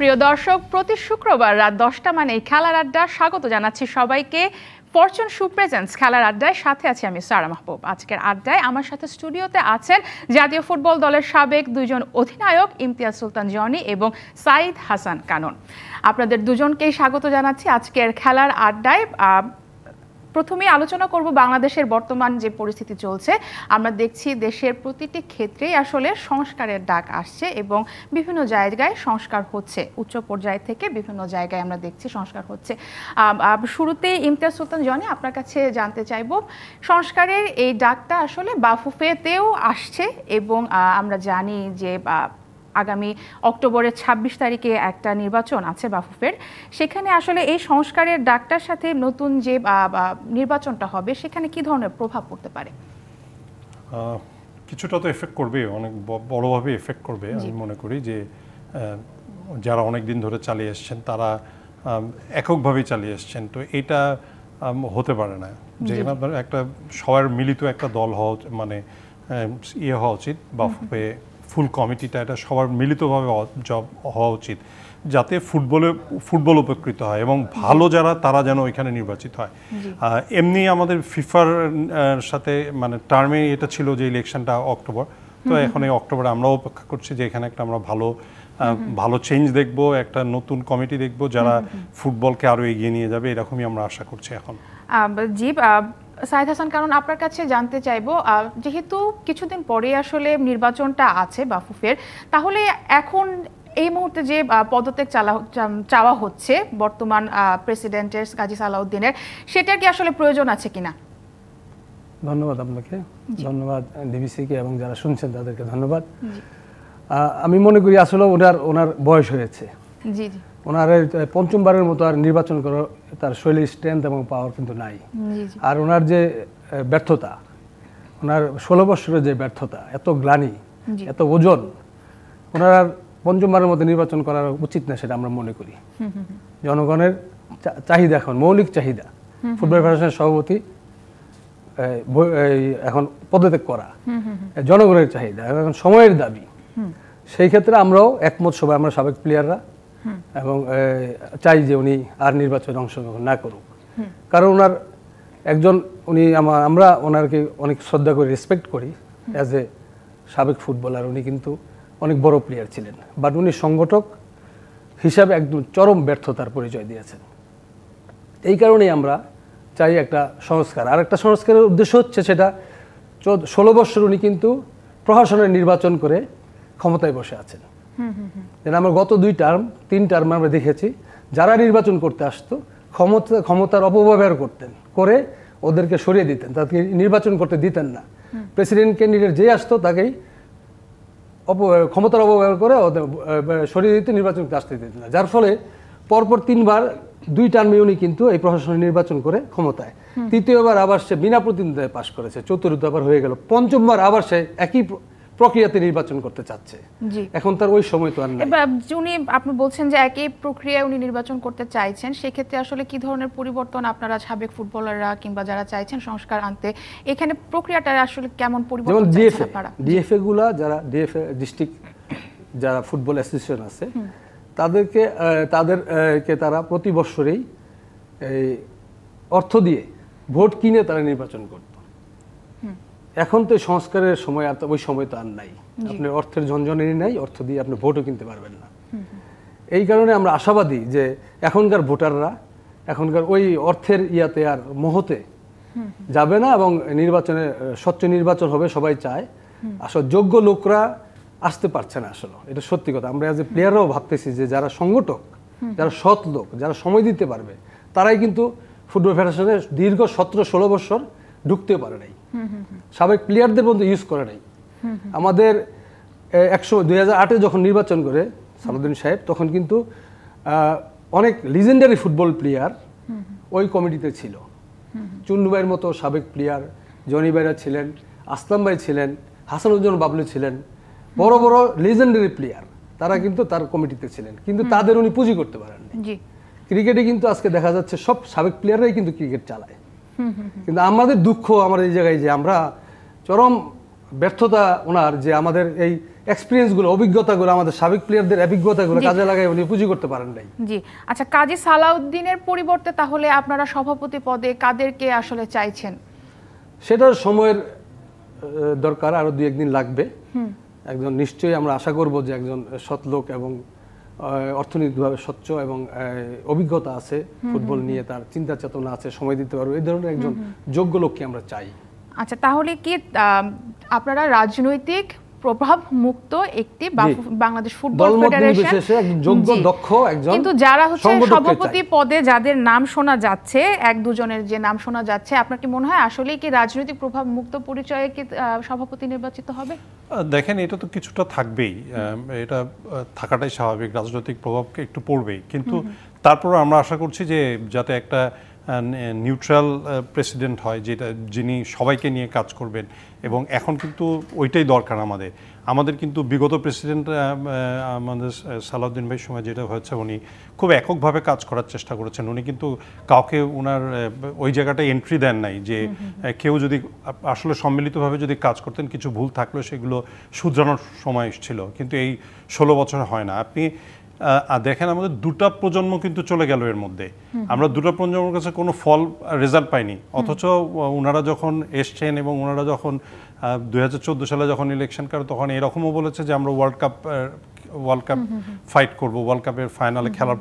প্রিয় দর্শক, প্রতি শুক্রবার রাত 10টা মানে খেলার আড্ডা স্বাগত জানাচ্ছি সবাইকে। ফরচুন শু প্রেজেন্টস খেলার আড্ডায়, সাথে আছি আমি সারা মাহবুব। আজকের আড্ডায় আমার সাথে স্টুডিওতে আছেন জাতীয় ফুটবল দলের সাবেক দুইজন অধিনায়ক ইমতিয়াজ সুলতান জনি এবং সাইদ হাসান কানন। আপনাদের দুজনকেই স্বাগত জানাচ্ছি আজকের খেলার আড্ডায়। প্রথমেই আলোচনা করব বাংলাদেশের বর্তমান যে পরিস্থিতি চলছে। আমরা দেখছি দেশের প্রতিটি ক্ষেত্রেই আসলে সংস্কারের ডাক আসছে এবং বিভিন্ন জায়গায় সংস্কার হচ্ছে, উচ্চ পর্যায় থেকে বিভিন্ন জায়গায় আমরা দেখছি সংস্কার হচ্ছে। শুরুতেই ইমতিয়াজ সুলতান জনি, আপনার কাছে জানতে চাইব, সংস্কারের এই ডাকটা আসলে বাফুফেতেও আসছে এবং আমরা জানি যে আগামী অক্টোবরের 26 তারিখে একটা নির্বাচন আছে বাফুফের। সেখানে আসলে এই সংস্কারের ডাকটার সাথে নতুন যে নির্বাচনটা হবে সেখানে কি ধরনের প্রভাব পড়তে পারে? কিছুটা তো এফেক্ট করবে, অনেক বড়ভাবে এফেক্ট করবে। আমি মনে করি যে যারা অনেক দিন ধরে চালিয়ে এসছেন তারা এককভাবেই চালিয়ে এসছেন, তো এটা হতে পারে না। যেখানে আপনার একটা সবার মিলিত একটা দল হওয়া, মানে হওয়া উচিত। বাফুফে ফুল কমিটিটা এটা সবার মিলিতভাবে জব হওয়া উচিত, যাতে ফুটবল উপকৃত হয় এবং ভালো যারা তারা যেন ওইখানে নির্বাচিত হয়। এমনি আমাদের ফিফার সাথে মানে টার্মে এটা ছিল যে ইলেকশনটা অক্টোবর, তো এখন এই অক্টোবরে আমরাও অপেক্ষা করছি যে এখানে একটা আমরা ভালো চেঞ্জ দেখব, একটা নতুন কমিটি দেখব যারা ফুটবলকে আরও এগিয়ে নিয়ে যাবে, এরকমই আমরা আশা করছি এখন। জি, সাইদ হাসান, কারণ আপনার কাছে জানতে চাইবো, যেহেতু কিছুদিন পরে আসলে নির্বাচনটা আছে বাফুফের, তাহলে এখন এই মুহূর্তে যে পদত্যাগ চাওয়া হচ্ছে বর্তমান প্রেসিডেন্টের কাজী সালাউদ্দিনের, সেটার কি আসলে প্রয়োজন আছে কিনা? ধন্যবাদ আপনাকে, ধন্যবাদ ডিবিসিকে এবং যারা শুনছেন তাদেরকে ধন্যবাদ। আমি মনে করি আসলে ওনার বয়স হয়েছে। জি জি, ওনার পঞ্চমবারের মতো আর নির্বাচন করার তার শৈলীর স্ট্রেংথ এবং পাওয়ার কিন্তু নাই। আর ওনার যে ব্যর্থতা, ওনার 16 বছরের যে ব্যর্থতা, এত গ্লানি, এত ওজন, ওনার আর পঞ্চমবারের মতো নির্বাচন করার উচিত না, সেটা আমরা মনে করি। জনগণের চাহিদা, এখন মৌলিক চাহিদা, ফুটবল ফেডারেশনের সভাপতি এখন পদত্যাগ করা জনগণের চাহিদা, এখন সময়ের দাবি। সেই ক্ষেত্রে আমরাও একমত, সবাই আমরা সাবেক প্লেয়াররা, এবং চাই যে উনি আর নির্বাচনে অংশগ্রহণ না করুক। কারণ ওনার আমরা ওনাকে অনেক শ্রদ্ধা করি, রেসপেক্ট করি অ্যাজ এ সাবেক ফুটবলার। উনি কিন্তু অনেক বড় প্লেয়ার ছিলেন, বাট উনি সংগঠক হিসাবে একদম চরম ব্যর্থতার পরিচয় দিয়েছেন। এই কারণেই আমরা চাই একটা সংস্কার। আর একটা সংস্কারের উদ্দেশ্য হচ্ছে, সেটা 16 বছর উনি কিন্তু প্রশাসনের নির্বাচন করে ক্ষমতায় বসে আছেন। যেন আমরা গত 3 টার্ম আমরা দেখেছি, যারা নির্বাচন করতে আসতো ক্ষমতার অপব্যবহার করতেন, করে ওদেরকে সরিয়ে দিতেন, তাদেরকে নির্বাচন করতে দিতেন না। প্রেসিডেন্ট ক্যান্ডিডেট যে আসতো তাকেই ক্ষমতার অপব্যবহার করে সরিয়ে দিতে, নির্বাচন করতে আসতে দিতেন না। যার ফলে পরপর 3বার 2 টার্মে উনি কিন্তু এই প্রশাসনের নির্বাচন করে ক্ষমতায়, 3য়বার আবার সে বিনা প্রতিদ্বন্দ্বিতায় পাশ করেছে, 4বার হয়ে গেল, 5বার আবার সে একই প্রক্রিয়াতে নির্বাচন করতে চাচ্ছে। এখন তার ওই সময় তো আর নাই। উনি, আপনি বলছেন যে একই প্রক্রিয়ায় উনি নির্বাচন করতে চাইছেন, সেক্ষেত্রে আসলে কি ধরনের পরিবর্তন আপনারা সাবেক ফুটবলাররা কিংবা যারা চাইছেন সংস্কার আনতে, এখানে প্রক্রিয়াটা আসলে কেমন পরিবর্তন চাইছেন আপনারা? ডিএফএ গুলা, যারা ডিএফএ ডিস্ট্রিক্ট যারা ফুটবল অ্যাসোসিয়েশন আছে, তাদেরকে তারা প্রতি বছরেই অর্থ দিয়ে ভোট কিনে তারা নির্বাচন করত। এখন তো সংস্কারের সময় আর ওই সময় তো আর নাই, আপনার অর্থের ঝনঝনেরই নাই, অর্থ দিয়ে আপনি ভোটও কিনতে পারবেন না। এই কারণে আমরা আশাবাদী যে এখনকার ভোটাররা এখনকার ওই অর্থের ইয়াতে আর মোহতে যাবে না, এবং নির্বাচনে স্বচ্ছ নির্বাচন হবে, সবাই চায়। আসলে যোগ্য লোকরা আসতে পারছে না, আসলে এটা সত্যি কথা। আমরা এজ এ প্লেয়াররাও ভাবতেছি যে যারা সংগঠক, যারা সৎ লোক, যারা সময় দিতে পারবে, তারাই কিন্তু ফুটবল ফেডারেশনে দীর্ঘ 17-16 বছর ঢুকতে পারে নাই, সাবেক প্লেয়ারদের মধ্যে ইউজ করে নাই। আমাদের 2008-এ যখন নির্বাচন করে সালাউদ্দিন সাহেব, তখন কিন্তু অনেক লিজেন্ডারি ফুটবল প্লেয়ার ওই কমিটিতে ছিল। চুন্নু ভাইয়ের মতো সাবেক প্লেয়ার, জনি ভাইরা ছিলেন, আসলাম ভাই ছিলেন, হাসানুজ্জামান বাবলু ছিলেন, বড় বড় লিজেন্ডারি প্লেয়ার, তারা কিন্তু তার কমিটিতে ছিলেন, কিন্তু তাদের উনি পুঁজি করতে পারেননি। ক্রিকেটে কিন্তু আজকে দেখা যাচ্ছে সব সাবেক প্লেয়াররাই কিন্তু ক্রিকেট চালায়। কিন্তু আমাদের দুঃখ আমার এই জায়গায় যে আমরা চরম ব্যর্থতা ওনার, যে আমাদের এই এক্সপিরিয়েন্সগুলো, অভিজ্ঞতাগুলো, আমাদের সাবেক প্লেয়ারদের অভিজ্ঞতাগুলো কাজে লাগাই উনি পুঁজি করতে পারেন নাই। জি, আচ্ছা, কাজী সালাউদ্দিনের পরিবর্তে তাহলে আপনারা সভাপতি পদে কাদেরকে আসলে চাইছেন? সেটার সময়ের দরকার, আরো 2-1 দিন লাগবে। একজন নিশ্চয়ই আমরা আশা করব যে একজন সৎ লোক এবং অর্থনৈতিকভাবে স্বচ্ছ এবং অভিজ্ঞতা আছে, ফুটবল নিয়ে তার চিন্তা চেতনা আছে, সময় দিতে পারবে, এই ধরনের একজন যোগ্য লোককে আমরা চাই। আচ্ছা, তাহলে কি আপনারা রাজনৈতিক প্রভাব মুক্ত একটি বাংলাদেশ ফুটবল ফেডারেশন একজন যোগ্য দক্ষ একজন, কিন্তু যারা হচ্ছে সভাপতি পদে যাদের নাম শোনা যাচ্ছে, 1-2 জনের যে নাম শোনা যাচ্ছে, আপনার কি মনে হয় আসলেই কি রাজনৈতিক প্রভাব মুক্ত পরিচয়ে কি সভাপতি নির্বাচিত হবে? দেখেন, এটা তো কিছুটা থাকবেই, এটা থাকাটাই স্বাভাবিক, রাজনৈতিক প্রভাবকে একটু পড়বেই, কিন্তু তারপর আমরা আশা করছি যে যাতে একটা নিউট্রাল প্রেসিডেন্ট হয়, যেটা যিনি সবাইকে নিয়ে কাজ করবেন, এবং এখন কিন্তু ওইটাই দরকার আমাদের কিন্তু বিগত প্রেসিডেন্ট আমাদের সালাউদ্দিন ভাইয়ের সময় যেটা হয়েছে, উনি খুব এককভাবে কাজ করার চেষ্টা করেছেন, উনি কিন্তু কাউকে ওনার ওই জায়গাটায় এন্ট্রি দেন নাই, যে কেউ যদি আসলে সম্মিলিতভাবে যদি কাজ করতেন, কিছু ভুল থাকলেও সেগুলো শুধরানোর সময় এসেছিল, কিন্তু এই 16 বছর হয় না। আপনি দেখেন, আমাদের 2টা প্রজন্ম কিন্তু চলে গেল এর মধ্যে, আমরা 2টা প্রজন্মের কাছে কোনো রেজাল্ট পাইনি, অথচ ওনারা যখন এসছেন এবং ওনারা যখন 2014 সালে যখন ইলেকশন করে, তখন এরকমও বলেছে যে আমরা ওয়ার্ল্ড কাপ ফাইট করব, ওয়ার্ল্ড কাপের ফাইনালে খেলার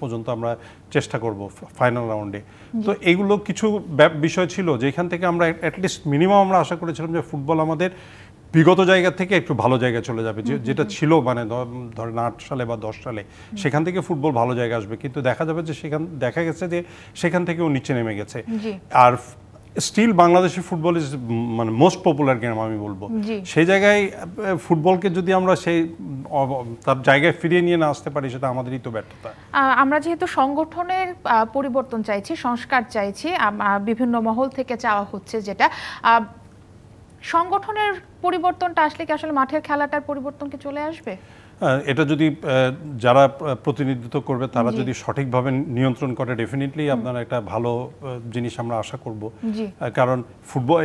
পর্যন্ত আমরা চেষ্টা করব, ফাইনাল রাউন্ডে। তো এইগুলো কিছু বিষয় ছিল যেখান থেকে আমরা অ্যাটলিস্ট মিনিমাম আমরা আশা করেছিলাম যে ফুটবল আমাদের বিগত জায়গা থেকে একটু ভালো জায়গায় চলে যাবে, যেটা ছিল মানে ধরেন 8 সালে বা 10 সালে, সেখান থেকে ফুটবল ভালো জায়গায় আসবে, কিন্তু দেখা যাবে যে দেখা গেছে যে সেখান থেকেও নিচে নেমে গেছে। আর স্টিল বাংলাদেশের ফুটবল ইজ মানে মোস্ট পপুলার গেম আমি বলবো। সেই জায়গায় ফুটবলকে যদি আমরা সেই তার জায়গায় ফিরিয়ে নিয়ে না আসতে পারি, সেটা আমাদেরই তো ব্যর্থতা। আমরা যেহেতু সংগঠনের পরিবর্তন চাইছি, সংস্কার চাইছি, বিভিন্ন মহল থেকে চাওয়া হচ্ছে, যেটা সংগঠনের পরিবর্তনটা আসলে কি আসলে মাঠের খেলাটার পরিবর্তন কি চলে আসবে? এটা যদি যারা প্রতিনিধিত্ব করবে তারা যদি সঠিকভাবে নিয়ন্ত্রণ করে, ডেফিনেটলি আপনারা একটা ভালো জিনিস আমরা আশা করব। কারণ ফুটবল,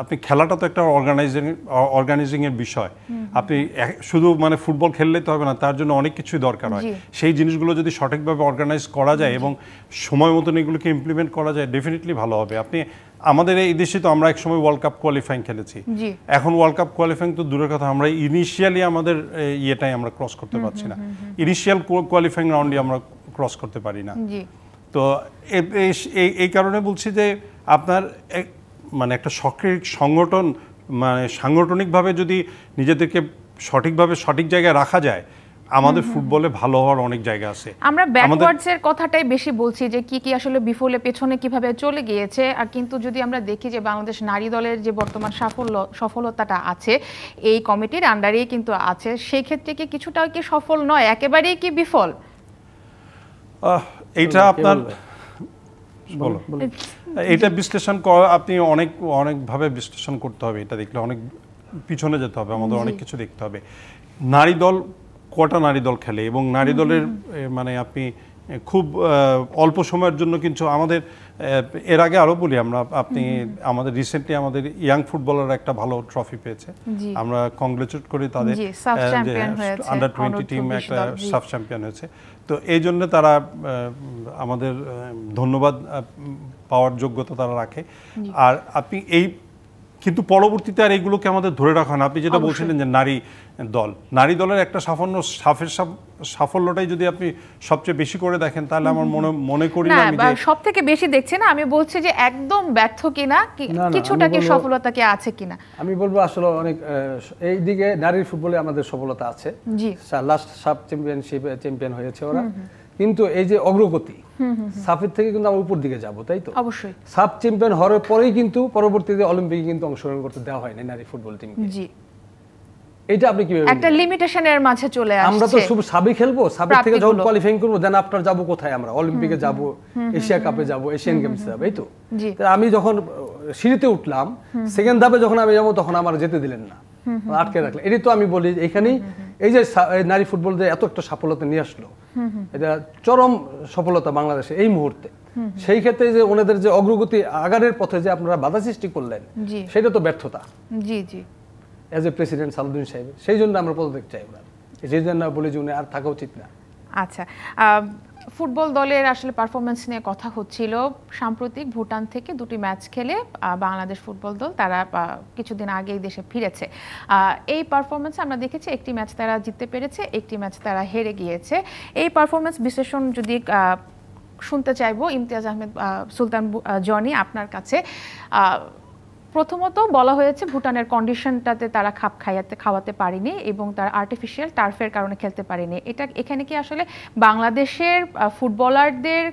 আপনি খেলাটা তো একটা অর্গানাইজিং এর বিষয়, আপনি শুধু মানে ফুটবল খেললেই তো হবে না, তার জন্য অনেক কিছুই দরকার হয়। সেই জিনিসগুলো যদি সঠিকভাবে অর্গানাইজ করা যায় এবং সময় মতন এগুলোকে ইমপ্লিমেন্ট করা যায়, ডেফিনেটলি ভালো হবে। আপনি আমাদের এই দেশে তো আমরা একসময় ওয়ার্ল্ড কাপ কোয়ালিফাইং খেলেছি, এখন ওয়ার্ল্ড কাপ কোয়ালিফাইং তো দূরের কথা, আমরা ইনিশিয়ালি আমাদের ইয়েটাই আমরা ক্রস করতে পারছি না, ইনিশিয়াল কোয়ালিফাইং রাউন্ডে আমরা ক্রস করতে পারি না। তো এই কারণে বলছি যে আপনার মানে একটা সক্রিয় সংগঠন, মানে সাংগঠনিকভাবে যদি নিজেদেরকে সঠিকভাবে সঠিক জায়গায় রাখা যায়, আমাদের ফুটবলে ভালো হওয়ার অনেক জায়গা আছে। আমরা ব্যাকওয়ার্ডস এর কথাটাই বেশি বলছি, যে কি কি আসলে বিফলে পেছনে কিভাবে চলে গিয়েছে, আর কিন্তু যদি আমরা দেখি যে বাংলাদেশ নারী দলের যে বর্তমান সফলতাটা আছে, এই কমিটির আন্ডারেই কিন্তু আছে, সেই ক্ষেত্রে কি কিছুটাও কি সফল নয়, একেবারেই কি বিফল? এইটা আপনার এটা বিশ্লেষণ আপনি অনেকভাবে বিশ্লেষণ করতে হবে, এটা দেখলে অনেক পিছনে যেতে হবে, আমাদের অনেক কিছু দেখতে হবে। নারী দল, কটা নারী দল খেলে, এবং নারী দলের মানে আপনি খুব অল্প সময়ের জন্য কিন্তু আমাদের এর আগে আরো বলি আপনি আমাদের রিসেন্টলি আমাদের ইয়াং ফুটবলার একটা ভালো ট্রফি পেয়েছে, আমরা কংগ্রেচুলেট করি তাদের, আন্ডার 20 টিম একটা সাব চ্যাম্পিয়ন হয়েছে। তো এই জন্য তারা আমাদের ধন্যবাদ পাওয়ার যোগ্যতা তারা রাখে। আর আপনি কিন্তু পরবর্তীতে আর এগুলোকে আমাদের ধরে রাখা না। আপনি যেটা বলছিলেন যে নারী দলের একটা সাফল্যটাই যদি আপনি সবচেয়ে বেশি করে দেখেন, তাহলে আমার মনে করি না সব থেকে বেশি দেখছি না, আমি বলছি যে একদম ব্যর্থ কিনা, কিছুটা কি সফলতা কি আছে কিনা। আমি বলবো আসলে অনেক এই দিকে নারীর ফুটবলে আমাদের সফলতা আছে। লাস্ট সাব চ্যাম্পিয়ন হয়েছে ওরা, কিন্তু এই যে অগ্রগতি সাফের থেকে কিন্তু আমরা উপর দিকে যাব, তাই তো? অবশ্যই সাব চ্যাম্পিয়ন হওয়ার পরেই কিন্তু পরবর্তীতে অলিম্পিকে কিন্তু অংশগ্রহণ করতে দেওয়া হয় না নারী ফুটবল টিমকে। জি, এটা আপনি কিভাবে একটা লিমিটেশনের মাঝে চলে আসছে। আমরা তো শুধু সাবই খেলবো, সাবের থেকে যখন কোয়ালিফাইং করব, দেন আপনার যাব কোথায়? আমরা অলিম্পিকে যাব, এশিয়া কাপে যাব, এশিয়ান গেমসে যাব, এই তো। আমি যখন সিঁড়িতে উঠলাম, সেকেন্ড ধাপে যখন আমি যাব, তখন আমার যেতে দিলেন না, আটকে রাখলেন। এটাই তো আমি বলি, এখানেই এই যে নারী ফুটবল যে এত একটা সফলতা নিয়ে আসলো, এটা চরম সফলতা বাংলাদেশে এই মুহূর্তে। সেই ক্ষেত্রে যে ওনাদের যে অগ্রগতি আগারের পথে যে আপনারা বাধা সৃষ্টি করলেন, সেটা তো ব্যর্থতা। জি জি, অ্যাজ এ প্রেসিডেন্ট সালাউদ্দিন সাহেবের, সেই জন্য আমরা পদত্যাগ চাই ওনার, সেই জন্য বলি যে উনি আর থাকা উচিত না। আচ্ছা, ফুটবল দলের আসলে পারফরমেন্স নিয়ে কথা হচ্ছিল। সাম্প্রতিক ভুটান থেকে 2টি ম্যাচ খেলে বাংলাদেশ ফুটবল দল তারা কিছুদিন আগেই দেশে ফিরেছে। এই পারফরমেন্স আমরা দেখেছি, একটি ম্যাচ তারা জিততে পেরেছে, একটি ম্যাচ তারা হেরে গিয়েছে। এই পারফরমেন্স বিশ্লেষণ যদি শুনতে চাইবো ইমতিয়াজ আহমেদ সুলতান জনি আপনার কাছে। প্রথমত বলা হয়েছে ভুটানের কন্ডিশনটাতে তারা খাওয়াতে পারেনি এবং তার আর্টিফিশিয়াল টার্ফের কারণে খেলতে পারেনি। এখানে কি আসলে বাংলাদেশের ফুটবলারদের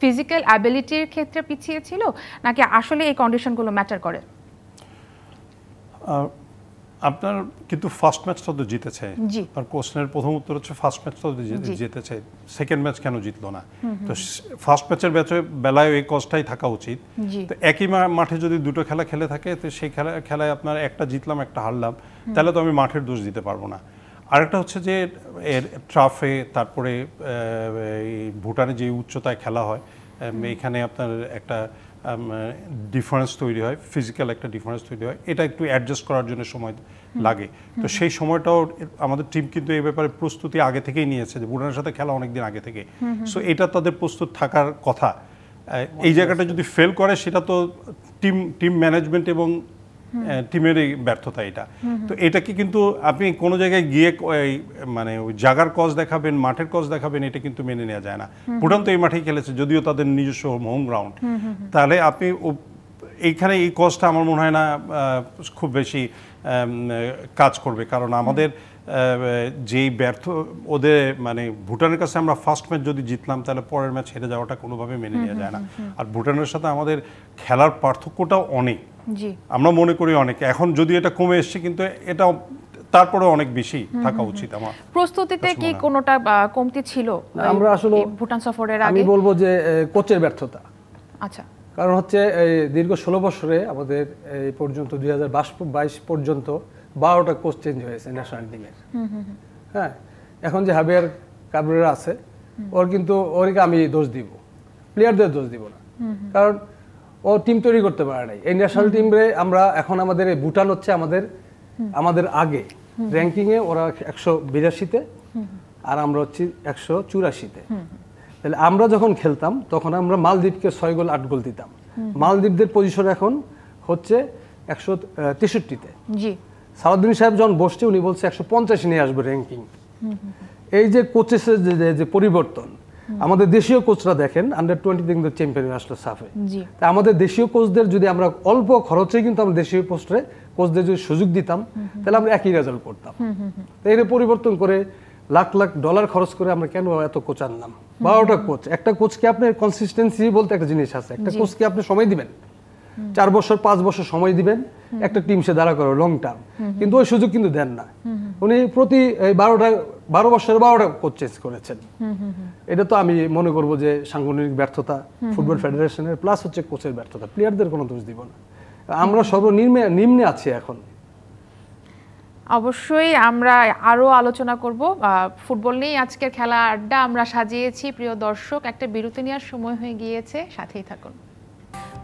ফিজিক্যাল অ্যাবিলিটির ক্ষেত্রে পিছিয়ে ছিল, নাকি আসলে এই কন্ডিশনগুলো ম্যাটার করে? আপনার কিন্তু ফার্স্ট ম্যাচটা তো জিতেছে, আর কোশ্চেনের প্রথম উত্তর হচ্ছে ফার্স্ট ম্যাচটা তো জিতেছে, সেকেন্ড ম্যাচ কেন জিতলো না? তো ফার্স্ট ম্যাচের বেলায় এই কজটাই থাকা উচিত। তো একই মাঠে যদি দুটো খেলা খেলে থাকে, তো সেই খেলায় আপনার একটা জিতলাম একটা হারলাম, তাহলে তো আমি মাঠের দোষ দিতে পারবো না। আরেকটা হচ্ছে যে এর ট্রাফে, তারপরে ভুটানে যে উচ্চতায় খেলা হয়, এইখানে আপনার একটা ডিফারেন্স তৈরি হয়, ফিজিক্যাল একটা ডিফারেন্স তৈরি হয়, এটা একটু অ্যাডজাস্ট করার জন্য সময় লাগে। তো সেই সময়টাও আমাদের টিম কিন্তু এই ব্যাপারে প্রস্তুতি আগে থেকেই নিয়েছে, যে ভুটানের সাথে খেলা অনেকদিন আগে থেকে। সো এটা তাদের প্রস্তুত থাকার কথা। এই জায়গাটা যদি ফেল করে, সেটা তো টিম ম্যানেজমেন্ট এবং টিমেরই ব্যর্থতা এটা। তো এটাকে কিন্তু আপনি কোনো জায়গায় গিয়ে মানে ওই জায়গার কজ দেখাবেন, মাঠের কজ দেখাবেন, এটা কিন্তু মেনে নেওয়া যায় না। ভুটান তো এই মাঠেই খেলেছে, যদিও তাদের নিজস্ব হোম গ্রাউন্ড। তাহলে আপনি এইখানে এই কজটা আমার মনে হয় না খুব বেশি কাজ করবে, কারণ আমাদের যেই ওদের মানে ভুটানের কাছে আমরা ফার্স্ট ম্যাচ যদি জিতলাম, তাহলে পরের ম্যাচ হেরে যাওয়াটা কোনোভাবে মেনে নেওয়া যায় না। আর ভুটানের সাথে আমাদের খেলার পার্থক্যটাও অনেক, আমরা মনে করি অনেক। এখন যদি এটা কমে এসছে, কিন্তু এটা তারপরে অনেক বেশি থাকা উচিত। আমার প্রস্তুতিতে কি কোনোটা কমতি ছিল আমরা আসলে ভুটান সফরের আগে? আমি বলবো যে কোচের ব্যর্থতা। আচ্ছা, কারণ হচ্ছে দীর্ঘ 16 বছরে আমাদের এই পর্যন্ত 2022 পর্যন্ত 12টা কোচ চেঞ্জ হয়েছে ন্যাশনাল টিমের। হ্যাঁ, এখন যে হাবিয়ার কাবরেরা আছে, ওরকে আমি দোষ দিব, প্লেয়ারদের দোষ দিব না, কারণ ও টিম তৈরি করতে পারে নাই। এই ন্যাশনাল টিমে আমরা এখন আমাদের ভুটান হচ্ছে আমাদের আগে র্যাঙ্কিংয়ে, ওরা 182-তে আর আমরা হচ্ছি 184-তে। তাহলে আমরা যখন খেলতাম তখন আমরা মালদ্বীপকে 6 গোল 8 গোল দিতাম। মালদ্বীপদের পজিশন এখন হচ্ছে 163-তে। সালাউদ্দিন সাহেব যখন বসছে, উনি বলছে 150 নিয়ে আসবে র্যাঙ্কিং। এই যে কোচেসের যে পরিবর্তন, আমাদের দেশীয় কোচরা দেখেন আন্ডার-20 কিন্তু চ্যাম্পিয়ন আসলো সাফে। তা আমাদের দেশীয় কোচদের যদি আমরা অল্প খরচে কিন্তু আমরা দেশীয় পোস্টে কোচদের যদি সুযোগ দিতাম, তাহলে আমরা একই রেজাল্ট করতাম। এর পরিবর্তন করে লাখ লাখ ডলার খরচ করে আমরা কেন এত কোচ আনলাম? 12টা কোচ, একটা কোচকে আপনি কনসিস্টেন্সি বলতে একটা জিনিস আছে, একটা কোচকে আপনি সময় দিবেন, 4 বছর 5 বছর সময় দিবেন একটা টিম সে দাঁড়া করো লং টার্ম, কিন্তু ওই সুযোগ কিন্তু দেন না। উনি প্রতি 12 বছরে 12টা কোচ চেঞ্জ করেছেন। এটা তো আমি মনে করব যে সাংগঠনিক ব্যর্থতা ফুটবল ফেডারেশনের, প্লাস হচ্ছে কোচের ব্যর্থতা। প্লেয়ারদের কোনো দোষ দিব না, আমরা সর্বনিম্নে আছি এখন। অবশ্যই আমরা আরও আলোচনা করব ফুটবল নিয়ে। আজকের খেলা আড্ডা আমরা সাজিয়েছি। প্রিয় দর্শক, একটা বিরতি নেওয়ার সময় হয়ে গিয়েছে, সাথেই থাকুন।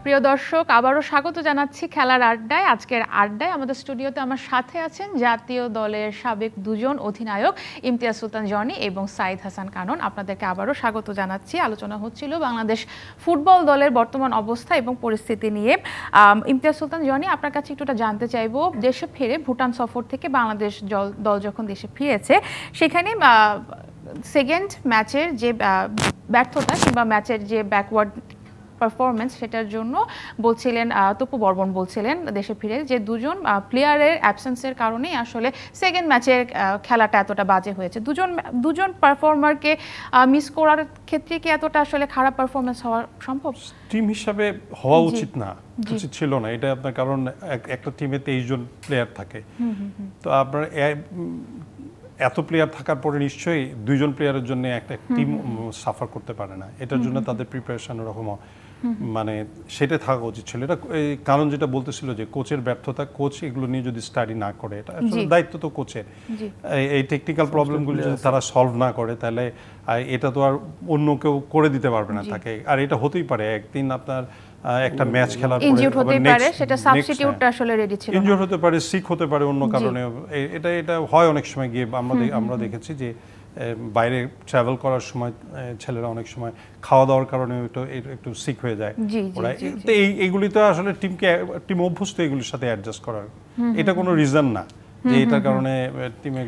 প্রিয় দর্শক, আবারও স্বাগত জানাচ্ছি খেলার আড্ডায়। আজকের আড্ডায় আমাদের স্টুডিওতে আমার সাথে আছেন জাতীয় দলের সাবেক 2 জন অধিনায়ক ইমতিয়াজ সুলতান জনি এবং সাইদ হাসান কানন। আপনাদেরকে আবারও স্বাগত জানাচ্ছি। আলোচনা হচ্ছিল বাংলাদেশ ফুটবল দলের বর্তমান অবস্থা এবং পরিস্থিতি নিয়ে। ইমতিয়াজ সুলতান জনি, আপনার কাছে একটুটা জানতে চাইবো, দেশে ফিরে ভুটান সফর থেকে বাংলাদেশ দল যখন দেশে ফিরেছে, সেখানে সেকেন্ড ম্যাচের যে ব্যর্থতা কিংবা ম্যাচের যে ব্যাকওয়ার্ড পারফরমেন্স, সেটার জন্য বলছিলেন তপু বর্মন বলছিলেন দেশে ফিরে যে 2 জন প্লেয়ারের অ্যাবসেন্সের কারণেই আসলে সেকেন্ড ম্যাচের খেলাটা এতটা বাজে হয়েছে। দুজন পারফর্মারকে মিস করার ক্ষেত্রে কি এতটা আসলে খারাপ পারফরমেন্স হওয়া সম্ভব? টিম হিসাবে হওয়া উচিত না, উচিত ছিল না এটা আপনার, কারণ একটা টিমে 23 জন প্লেয়ার থাকে। তো আপনার এত প্লেয়ার থাকার পরে নিশ্চয়ই 2 জন প্লেয়ারের জন্য একটা টিম সাফার করতে পারে না। এটার জন্য তাদের প্রিপারেশন ওরকম মানে সেটা থাকা উচিত ছিল। এটা কারণ যেটা বলতেছিল যে কোচের ব্যর্থতা, কোচ এগুলো নিয়ে যদি স্টাডি না করে, এটা আসলে দায়িত্ব তো কোচের। এই টেকনিক্যাল প্রবলেমগুলো যদি তারা সলভ না করে, তাহলে এটা তো আর অন্য কেউ করে দিতে পারবে না তাকে। আর এটা হতেই পারে একদিন আপনার একটা ম্যাচ খেলার পরে ইনজিউরড হতে পারে, সেটা সাবস্টিটিউটটা আসলে রেডি ছিল না, ইনজিউরড হতে পারে, সিক হতে পারে অন্য কারণে, এটা হয় অনেক সময় গিয়ে আমরা দেখেছি যে বাইরে ট্রাভেল করার সময় ছেলেরা অনেক সময় খাওয়া দাওয়ার কারণে একটু সিক হয়ে যায় ওরা। তো এইগুলি তো আসলে টিম অভ্যস্ত এগুলির সাথে অ্যাডজাস্ট করার, এটা কোনো রিজন না যে এটার কারণে টিমে।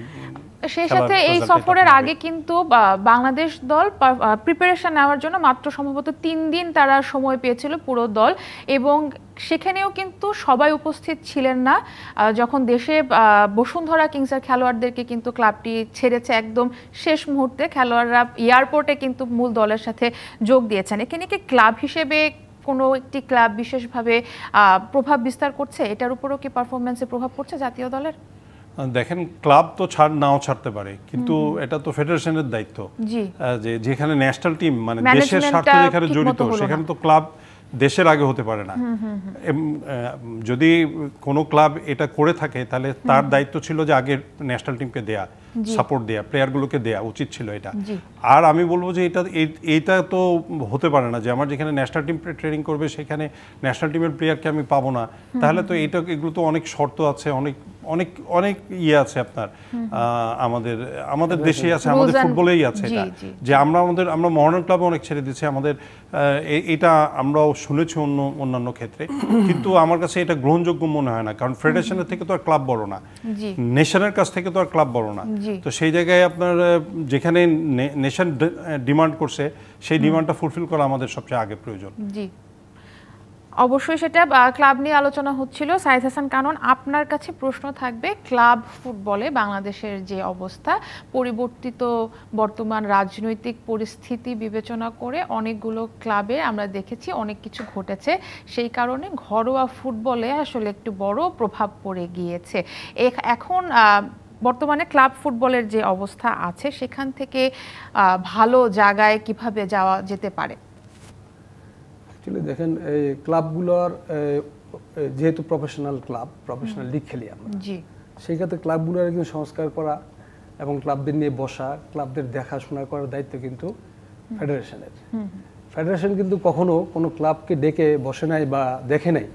সেই সাথে এই সফরের আগে কিন্তু বাংলাদেশ দল প্রিপারেশন নেওয়ার জন্য মাত্র সম্ভবত 3 দিন তারা সময় পেয়েছিল পুরো দল, এবং সেখানেও কিন্তু সবাই উপস্থিত ছিলেন না। যখন দেশে বসুন্ধরা কিংসের খেলোয়াড়দেরকে কিন্তু ক্লাবটি ছেড়েছে একদম শেষ মুহূর্তে, খেলোয়াড়রা এয়ারপোর্টে কিন্তু মূল দলের সাথে যোগ দিয়েছেন। এখানে কি ক্লাব হিসেবে কোনো একটি ক্লাব বিশেষভাবে প্রভাব বিস্তার করছে, এটার উপরও কি পারফরমেন্সে প্রভাব পড়ছে জাতীয় দলের? দেখেন, ক্লাব তো নাও ছাড়তে পারে, কিন্তু এটা তো ফেডারেশনের দায়িত্ব যে যেখানে ন্যাশনাল টিম মানে দেশের স্বার্থ যেখানে জড়িত সেখানে তো ক্লাব দেশের আগে হতে পারে না। যদি কোনো ক্লাব এটা করে থাকে তাহলে তার দায়িত্ব ছিল যে আগে ন্যাশনাল টিমকে দেয়া, সাপোর্ট দেয়া, প্লেয়ারগুলোকে দেয়া উচিত ছিল এটা। আর আমি বলবো যে এইটা তো হতে পারে না যে আমার যেখানে ন্যাশনাল টিম ট্রেনিং করবে সেখানে ন্যাশনাল টিমের প্লেয়ারকে আমি পাবো না, তাহলে তো এগুলো তো অনেক শর্ত আছে, অনেক অনেক অনেক ইয়ে আছে আপনার আমাদের দেশেই আছে, আমাদের ফুটবলেই আছে এটা, যে আমরা মডার্ন ক্লাবে অনেক ছেড়ে দিচ্ছি আমাদের, এটা আমরাও শুনেছি অন্যান্য ক্ষেত্রে, কিন্তু আমার কাছে এটা গ্রহণযোগ্য মনে হয় না, কারণ ফেডারেশনের থেকে তো আর ক্লাব বড় না, নেশনের কাছ থেকে তো আর ক্লাব বড় না। তো সেই জায়গায় আপনার যেখানে নেশন ডিমান্ড করছে সেই ডিমান্ডটা ফুলফিল করা আমাদের সবচেয়ে আগে প্রয়োজন। অবশ্যই সেটা ক্লাব নিয়ে আলোচনা হচ্ছিল। সাইদ হাসান কানন, আপনার কাছে প্রশ্ন থাকবে, ক্লাব ফুটবলে বাংলাদেশের যে অবস্থা, পরিবর্তিত বর্তমান রাজনৈতিক পরিস্থিতি বিবেচনা করে অনেকগুলো ক্লাবে আমরা দেখেছি অনেক কিছু ঘটেছে, সেই কারণে ঘরোয়া ফুটবলে আসলে একটু বড় প্রভাব পড়ে গিয়েছে। এখন বর্তমানে ক্লাব ফুটবলের যে অবস্থা আছে সেখান থেকে ভালো জায়গায় কিভাবে যাওয়া যেতে পারে? অ্যাকচুয়ালি দেখেন, এই ক্লাবগুলোর যেহেতু প্রফেশনাল ক্লাব, প্রফেশনাল লিগ খেলি আমরা, সেই ক্ষেত্রে ক্লাবগুলোর কিন্তু সংস্কার করা এবং ক্লাবদের নিয়ে বসা, ক্লাবদের দেখাশোনা করার দায়িত্ব কিন্তু ফেডারেশনের। ফেডারেশন কিন্তু কখনো কোনো ক্লাবকে ডেকে বসে নাই বা দেখে নাই,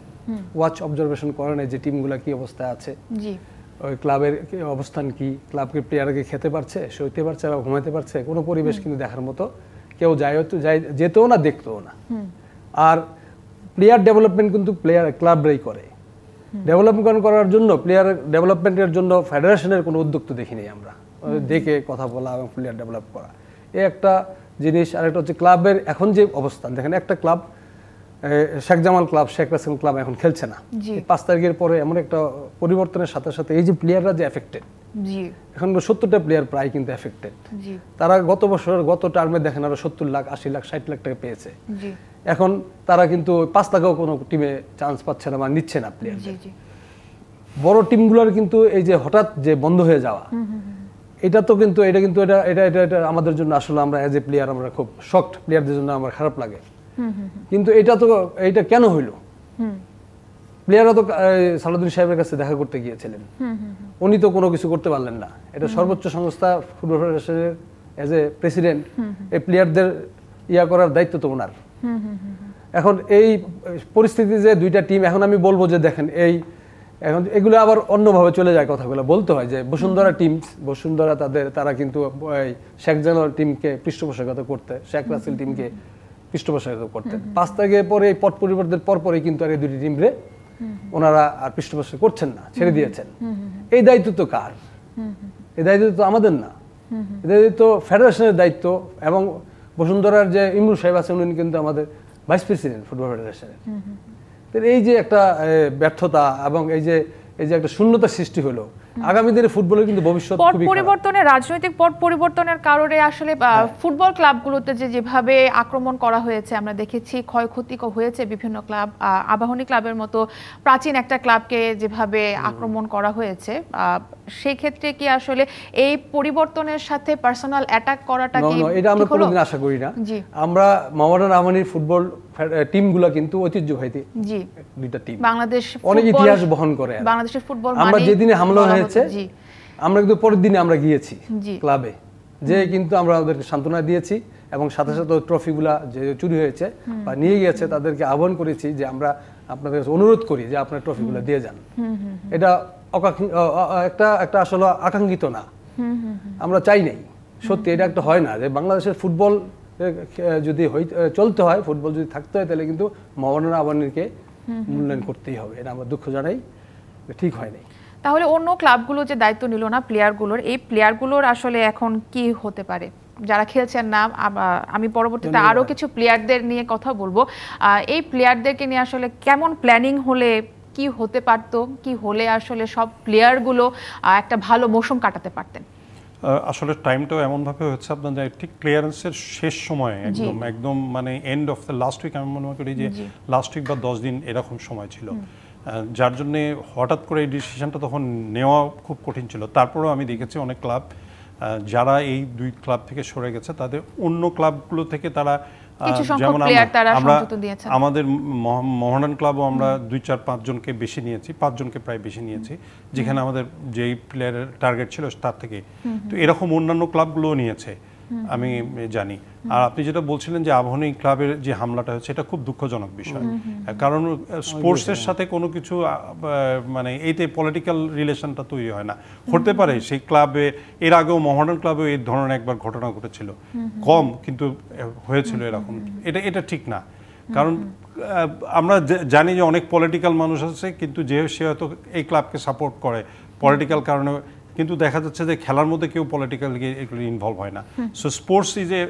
ওয়াচ অবজারভেশন করে নাই যে টিমগুলো কি অবস্থায় আছে, ওই ক্লাবের অবস্থান কি, ক্লাবকে প্লেয়ারকে খেতে পারছে, সইতে পারছে বা ঘুমাইতে পারছে, কোনো পরিবেশ কিন্তু দেখার মতো কেউ যেতেও না, দেখতেও না। আর প্লেয়ার ডেভেলপমেন্ট কিন্তু ক্লাবরাই করে। ডেভেলপমেন্ট করার জন্য, প্লেয়ার ডেভেলপমেন্টের জন্য ফেডারেশনের কোনো উদ্যোগ তো দেখিনি আমরা, দেখে কথা বলা এবং প্লেয়ার ডেভেলপ করা, এই একটা জিনিস। আর একটা হচ্ছে ক্লাবের এখন যে অবস্থান, দেখেন একটা club Sheikh Jamal club, Sheikh Russel club এখন খেলছে না। 5 তারিখের পরে এমন একটা পরিবর্তনের সাথে সাথে এই যে প্লেয়াররা যে এফেক্টেড, এখন 70টা প্লেয়ার প্রায় কিন্তু এফেক্টেড। তারা গত টার্মে দেখেন আরো 70 লাখ, 80 লাখ, 60 লাখ টাকা পেয়েছে। এখন তারা কিন্তু 5 টাকাও কোনো টিমে চান্স পাচ্ছে না বা নিচ্ছে না প্লেয়ার। বড় টিমগুলোর কিন্তু এই যে হঠাৎ যে বন্ধ হয়ে যাওয়া, এটা আমাদের জন্য আসলে আমরা এজ এ প্লেয়ার আমরা খুব শকড, প্লেয়ারদের জন্য আমার খারাপ লাগে। কিন্তু এটা কেন হইল? প্লেয়াররা তো সালাউদ্দিন সাহেবের কাছে দেখা করতে গিয়েছিলেন, উনি তো কোনো কিছু করতে পারলেন না। এটা সর্বোচ্চ সংস্থা, ফুটবল ফেডারেশনের এজ এ প্রেসিডেন্ট, এই প্লেয়ারদের করার দায়িত্ব তো ওনার। এখন এই পরিস্থিতি যে দুইটা টিম, এখন আমি বলবো যে দেখেন এখন এগুলো আবার অন্যভাবে চলে যায়, কথাগুলো বলতে হয় যে বসুন্ধরা তারা কিন্তু শেখ জামাল টিমকে পৃষ্ঠপোষকতা করতে, শেখ রাসেল টিমকে পৃষ্ঠপোষকতা করতেন। 5 তারিখের পরে এই পট পরিবর্তনের পরপরই কিন্তু আর এই দুটি টিমরে ওনারা আর পৃষ্ঠপোষক করছেন না, ছেড়ে দিয়েছেন। এই দায়িত্ব তো কার? এই দায়িত্ব তো আমাদের না, এই দায়িত্ব ফেডারেশনের দায়িত্ব। এবং বসুন্ধরার যে ইমরুল সাহেব আছেন, উনি কিন্তু আমাদের ভাইস প্রেসিডেন্ট ফুটবল ফেডারেশনের। এই যে একটা ব্যর্থতা এবং এই যে একটা শূন্যতা সৃষ্টি হলো, আগামী দিনে ফুটবলের কিন্তু ভবিষ্যৎ পরিবর্তনের, রাজনৈতিক পট পরিবর্তনের কারণে আসলে ফুটবল ক্লাবগুলোতে যেভাবে আক্রমণ করা হয়েছে আমরা দেখেছি, ক্ষয়ক্ষতি হয়েছে বিভিন্ন ক্লাব। আবাহনী ক্লাবের মতো প্রাচীন একটা ক্লাবকে যেভাবে আক্রমণ করা হয়েছে, সেই ক্ষেত্রে কি আসলে এই পরিবর্তনের সাথে পার্সোনাল অ্যাটাক করাটা কি? এটা আমরা কোনোদিন আশা করি না। আমরা মোহামেডান আবাহনীর ফুটবল টিমগুলো কিন্তু ঐতিহ্যবাহী দুইটা টিম, বাংলাদেশ অনেক ইতিহাস বহন করে। বাংলাদেশের ফুটবল আমরা যেদিনে হামলা হয়েছে, আমরা কিন্তু পরের দিনে আমরা গিয়েছি ক্লাবে, যে কিন্তু আমরা ওদেরকে সান্ত্বনা দিয়েছি এবং সাথে সাথে ট্রফিগুলা যে চুরি হয়েছে বা নিয়ে গিয়েছে তাদেরকে আহ্বান করেছি যে আমরা আপনাদের কাছে অনুরোধ করি যে আপনার ট্রফিগুলো দিয়ে যান। এটা একটা আসলে আকাঙ্ক্ষিত না, আমরা চাই নাই। সত্যি এটা একটা হয় না যে বাংলাদেশের ফুটবল যদি চলতে হয়, ফুটবল যদি থাকতে হয়, তাহলে কিন্তু মোহামেডান আবাহনীকে মূল্যায়ন করতেই হবে। এটা আমরা দুঃখ জানাই, ঠিক হয় নাই। তাহলে অন্য ক্লাবগুলো যে দায়িত্ব নিল না প্লেয়ারগুলোর, এই প্লেয়ারগুলোর আসলে এখন কি হতে পারে যারা খেলছেন না? আমি পরবর্তীতে আরো কিছু প্লেয়ারদের নিয়ে কথা বলবো। এই প্লেয়ারদেরকে নিয়ে আসলে কেমন প্ল্যানিং হলে কি হতে পারতো, কি হলে আসলে সব প্লেয়ারগুলো একটা ভালো মৌসুম কাটাতে পারতেন? আসলে টাইমটাও এমনভাবে হচ্ছে আপনাদের ঠিক ক্লিয়ারেন্সের শেষ সময়ে একদম মানে end of the last week, আমি মনে করি যে লাস্ট উইক বা 10 দিন এরকম সময় ছিল, যার জন্যে হঠাৎ করে এই ডিসিশনটা তখন নেওয়া খুব কঠিন ছিল। তারপরেও আমি দেখেছি অনেক ক্লাব যারা এই দুই ক্লাব থেকে সরে গেছে তাদের অন্য ক্লাবগুলো থেকে তারা, যেমন আমাদের মোহামেডান ক্লাবও আমরা 2-4-5 জনকে বেশি নিয়েছি, 5 জনকে প্রায় বেশি নিয়েছি, যেখানে আমাদের যেই প্লেয়ারের টার্গেট ছিল তার থেকে। তো এরকম অন্যান্য ক্লাবগুলোও নিয়েছে আমি জানি। আর আপনি যেটা বলছিলেন যে আবাহনী ক্লাবের যে হামলাটা হচ্ছে, এটা খুব দুঃখজনক বিষয়, কারণ স্পোর্টসের সাথে কোনো কিছু মানে এইতে পলিটিক্যাল রিলেশনটা তৈরি হয় না। হতে পারে সেই ক্লাবে এর আগেও মোহামেডান ক্লাবেও এই ধরনের একবার ঘটনা ঘটেছিল, কম কিন্তু হয়েছিল এরকম। এটা ঠিক না, কারণ আমরা জানি যে অনেক পলিটিক্যাল মানুষ আছে, কিন্তু যে সে হয়তো এই ক্লাবকে সাপোর্ট করে পলিটিক্যাল কারণে, কিন্তু দেখা যাচ্ছে যে খেলার মধ্যে কেউ পলিটিক্যাল এগুলো ইনভলভ হয় না। সো স্পোর্টস ইজ এ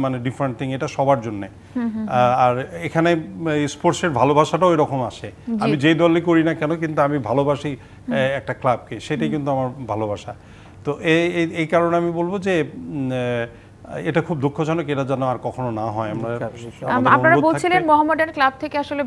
মানে ডিফারেন্ট থিং, এটা সবার জন্য। আর এখানে স্পোর্টসের ভালোবাসাটাও এরকম আসে, আমি যেই দলে করি না কেন কিন্তু আমি ভালোবাসি একটা ক্লাবকে, সেটাই কিন্তু আমার ভালোবাসা। তো এই কারণে আমি বলবো যে এটা খুব দুঃখজনক, এটা যেন আর কখনো না হয়। আপনারা বলছিলেন মোহামেডান ক্লাব থেকে আসলে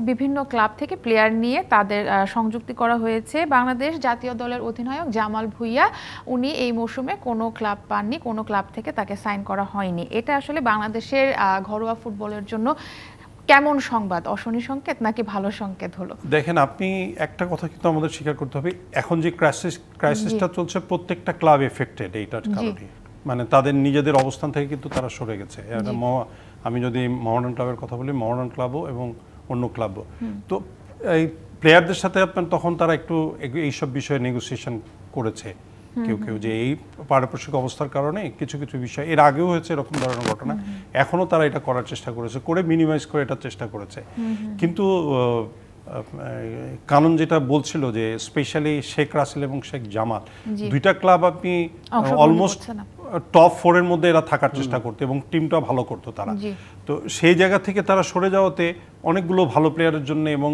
বিভিন্ন ক্লাব থেকে প্লেয়ার নিয়ে তাদের সংযুক্তি করা হয়েছে। বাংলাদেশ জাতীয় দলের অধিনায়ক জামাল ভুঁইয়া, উনি এই মৌসুমে কোনো ক্লাব পাননি, কোনো ক্লাব থেকে তাকে সাইন করা হয়নি। এটা আসলে বাংলাদেশের ঘরোয়া ফুটবলের জন্য কেমন সংবাদ? অশনি সংকেত নাকি ভালো সংকেত হলো? দেখেন, আপনি একটা কথা কিন্তু আমাদের স্বীকার করতে হবে, এখন যে ক্রাইসিসটা চলছে প্রত্যেকটা ক্লাব এফেক্টেড এইটার কারণে। মানে তাদের নিজেদের অবস্থান থেকে কিন্তু তারা সরে গেছে। আমি যদি মোহামেডান ক্লাবের কথা বলি, মোহামেডান ক্লাবও এবং অন্য ক্লাবও, তো এই প্লেয়ারদের সাথে আপনার তখন তারা একটু এইসব বিষয়ে নেগোসিয়েশন করেছে কেউ যে এই পারিপার্শ্বিক অবস্থার কারণে কিছু বিষয়, এর আগেও হয়েছে এরকম ধরনের ঘটনা, এখনও তারা এটা করার চেষ্টা করেছে, করে মিনিমাইজ করে এটার চেষ্টা করেছে। কিন্তু কানুন যেটা বলছিল যে স্পেশালি শেখ রাসেল এবং শেখ জামাল, দুইটা ক্লাব আপনি অলমোস্ট টপ 4 এর মধ্যে এরা থাকার চেষ্টা করতো এবং টিমটা ভালো করতো তারা। তো সেই জায়গা থেকে তারা সরে যাওয়াতে অনেকগুলো ভালো প্লেয়ারের জন্য এবং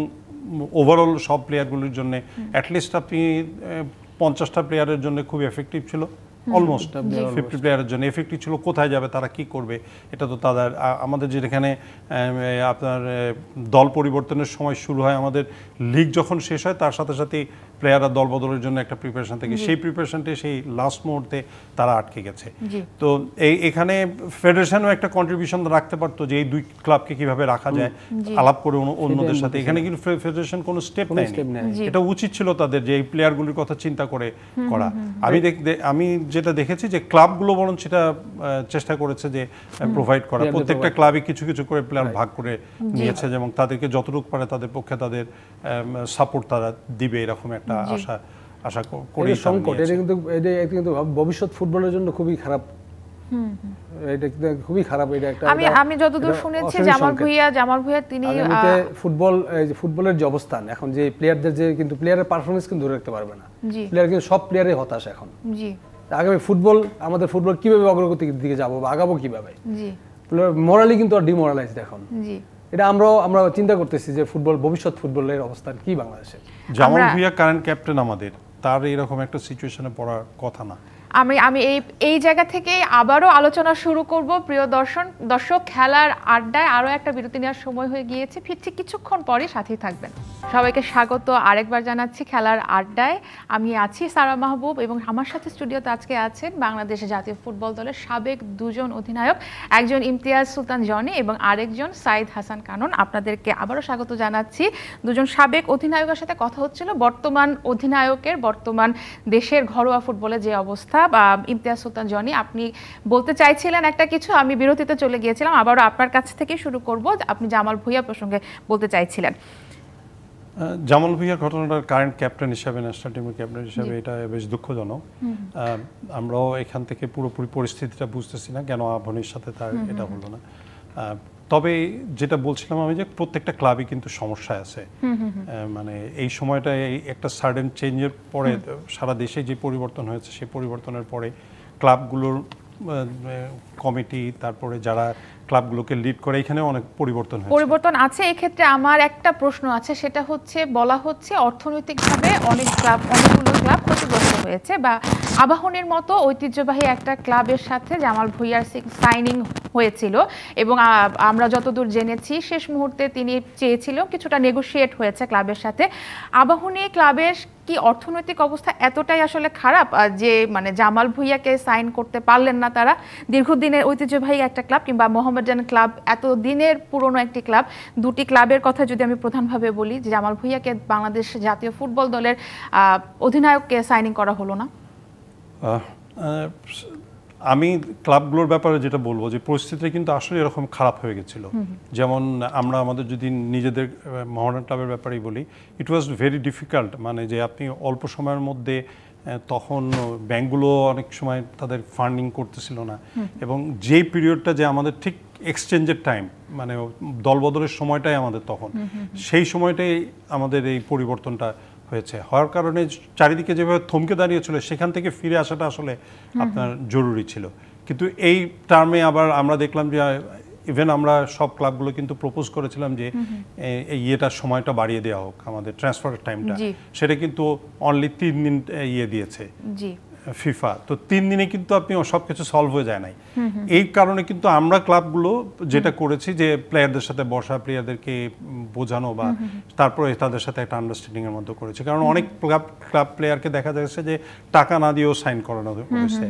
ওভারঅল সব প্লেয়ারগুলোর জন্য অ্যাটলিস্ট আপনি 50টা প্লেয়ারের জন্য খুব এফেক্টিভ ছিল, অলমোস্ট 50 প্লেয়ারের জন্য এফেক্টিভ ছিল। কোথায় যাবে, তারা কি করবে, এটা তো তাদের, আমাদের যেখানে আপনার দল পরিবর্তনের সময় শুরু হয়, আমাদের লিগ যখন শেষ হয় তার সাথে সাথে প্লেয়াররা দল বদলের জন্য একটা প্রিপারেশন থাকে, সেই প্রিপারেশনটা সেই লাস্ট মুহূর্তে তারা আটকে গেছে। তো এখানে ফেডারেশনও একটা কন্ট্রিবিউশন রাখতে পারতো যে এই দুই ক্লাবকে কিভাবে রাখা যায়, আলাপ করে অন্যদের সাথে। এখানে কিন্তু ফেডারেশন কোনো স্টেপ নেয়নি, এটা উচিত ছিল তাদের যে এই প্লেয়ারগুলির কথা চিন্তা করে করা। আমি যেটা দেখেছি যে ক্লাবগুলো বরং সেটা চেষ্টা করেছে যে প্রোভাইড করা, প্রত্যেকটা ক্লাবে কিছু করে প্লেয়ার ভাগ করে নিয়েছে, যেমন তাদেরকে যতটুকু পারে তাদের পক্ষে তাদের সাপোর্ট তারা দিবে, এরকম একটা আশা করি। সংকট এটা কিন্তু ভবিষ্যৎ ফুটবলের জন্য খুবই খারাপ। এটা খুবই খারাপ। এটা একটা আমি যতদূর শুনেছি জামাল ভুঁইয়া তিনি ফুটবলের যে অবস্থান এখন, যে প্লেয়ারদের যে কিন্তু প্লেয়ারের পারফরম্যান্স কিন্তু ধরে রাখতে পারবে না, প্লেয়ার কিন্তু সব প্লেয়ারই হতাশ এখন। আগামী আমাদের ফুটবল কিভাবে অগ্রগতির দিকে যাবো বা আগাবো কিভাবে, মোরালি কিন্তু আর ডিমোরালাইজড এখন। এটা আমরা চিন্তা করতেছি যে ভবিষ্যৎ ফুটবলের অবস্থান কি বাংলাদেশে। জামাল ভুঁইয়া কারেন্ট ক্যাপ্টেন আমাদের, তার এরকম একটা সিচুয়েশনে পড়ার কথা না। আমি এই জায়গা থেকে আবারও আলোচনা শুরু করব। প্রিয় দর্শক, খেলার আড্ডায় আরও একটা বিরতি নেওয়ার সময় হয়ে গিয়েছে, ফিরছি কিছুক্ষণ পরে, সাথেই থাকবেন। সবাইকে স্বাগত আরেকবার জানাচ্ছি খেলার আড্ডায়। আমি আছি সারা মাহবুব এবং আমার সাথে স্টুডিওতে আজকে আছেন বাংলাদেশ জাতীয় ফুটবল দলের সাবেক 2 জন অধিনায়ক, একজন ইমতিয়াজ সুলতান জনি এবং আরেকজন সাইদ হাসান কানন। আপনাদেরকে আবারও স্বাগত জানাচ্ছি। 2 জন সাবেক অধিনায়কের সাথে কথা হচ্ছিল বর্তমান অধিনায়কের, বর্তমান দেশের ঘরোয়া ফুটবলে যে অবস্থা, কথা ইমতিয়াজ সুলতান জনি, আপনি বলতে চাইছিলেন একটা কিছু, আমি বিরতিতে চলে গিয়েছিলাম, আবারও আপনার কাছ থেকে শুরু করব। আপনি জামাল ভুঁইয়া প্রসঙ্গে বলতে চাইছিলেন। জামাল ভুঁইয়ার ঘটনাটা কারেন্ট ক্যাপ্টেন হিসাবে, ন্যাশনাল টিমের ক্যাপ্টেন হিসাবে এটা বেশ দুঃখজনক। আমরাও এখান থেকে পুরোপুরি পরিস্থিতিটা বুঝতেছি না কেন আভনির সাথে তার এটা হলো না। তবে যেটা বলছিলাম আমি, যে প্রত্যেকটা ক্লাবই কিন্তু সমস্যায় আছে। মানে এই সময়টা একটা সাডেন চেঞ্জের পরে সারা দেশে যে পরিবর্তন হয়েছে, সেই পরিবর্তনের পরে ক্লাবগুলোর কমিটি, তারপরে যারা ক্লাবগুলোকে লিড করে, এখানে অনেক পরিবর্তন আছে। এই ক্ষেত্রে আমার একটা প্রশ্ন আছে, সেটা হচ্ছে বলা হচ্ছে অর্থনৈতিকভাবে অনেকগুলো ক্লাব ক্ষতিগ্রস্ত হয়েছে, বা আবাহনীর মতো ঐতিহ্যবাহী একটা ক্লাবের সাথে জামাল ভুঁইয়ার সাইনিং হয়েছিল, এবং আমরা যতদূর জেনেছি শেষ মুহূর্তে তিনি চেয়েছিল, কিছুটা নেগোশিয়েট হয়েছে ক্লাবের সাথে। আবাহনী ক্লাবের কি অর্থনৈতিক অবস্থা এতটাই আসলে খারাপ যে মানে জামাল ভুঁইয়াকে সাইন করতে পারলেন না তারা? দীর্ঘদিনের ঐতিহ্যবাহী একটা ক্লাব, কিংবা মোহামেডান ক্লাব, এত দিনের পুরনো একটি ক্লাব, দুটি ক্লাবের কথা যদি আমি প্রধানভাবে বলি, যে জামাল ভুঁইয়াকে বাংলাদেশ জাতীয় ফুটবল দলের অধিনায়ককে সাইনিং করা হলো না। আমি ক্লাবগুলোর ব্যাপারে যেটা বলবো, যে পরিস্থিতিটা কিন্তু আসলে এরকম খারাপ হয়ে গেছিল। যেমন আমরা আমাদের যদি নিজেদের মোহামেডান ক্লাবের ব্যাপারেই বলি, ইট ওয়াজ ভেরি ডিফিকাল্ট। মানে যে আপনি অল্প সময়ের মধ্যে, তখন ব্যাংকগুলো অনেক সময় তাদের ফান্ডিং করতেছিল না, এবং যেই পিরিয়ডটা যে আমাদের ঠিক এক্সচেঞ্জের টাইম, মানে দলবদলের সময়টাই আমাদের তখন, সেই সময়টাই আমাদের এই পরিবর্তনটা হয়েছে। হওয়ার কারণে চারিদিকে যেভাবে থমকে দাঁড়িয়েছিল, সেখান থেকে ফিরে আসাটা আসলে আপনার জরুরি ছিল। কিন্তু এই টার্মে আবার আমরা দেখলাম যে ইভেন আমরা সব ক্লাবগুলো কিন্তু প্রপোজ করেছিলাম যে এই সময়টা বাড়িয়ে দেওয়া হোক, আমাদের ট্রান্সফারের টাইমটা। সেটা কিন্তু অনলি 3 দিন দিয়েছে ফিফা। তো 3 দিনে কিন্তু আপনি সবকিছু সলভ হয়ে যায় নাই। এই কারণে কিন্তু আমরা ক্লাবগুলো যেটা করেছি, যে প্লেয়ারদের সাথে বসা, প্লেয়ারদেরকে বোঝানো, বা তারপরে তাদের সাথে একটা আন্ডারস্ট্যান্ডিং এর মধ্যে করেছি। কারণ অনেক ক্লাব প্লেয়ারকে দেখা যাচ্ছে যে টাকা না দিয়েও সাইন করানো হয়েছে,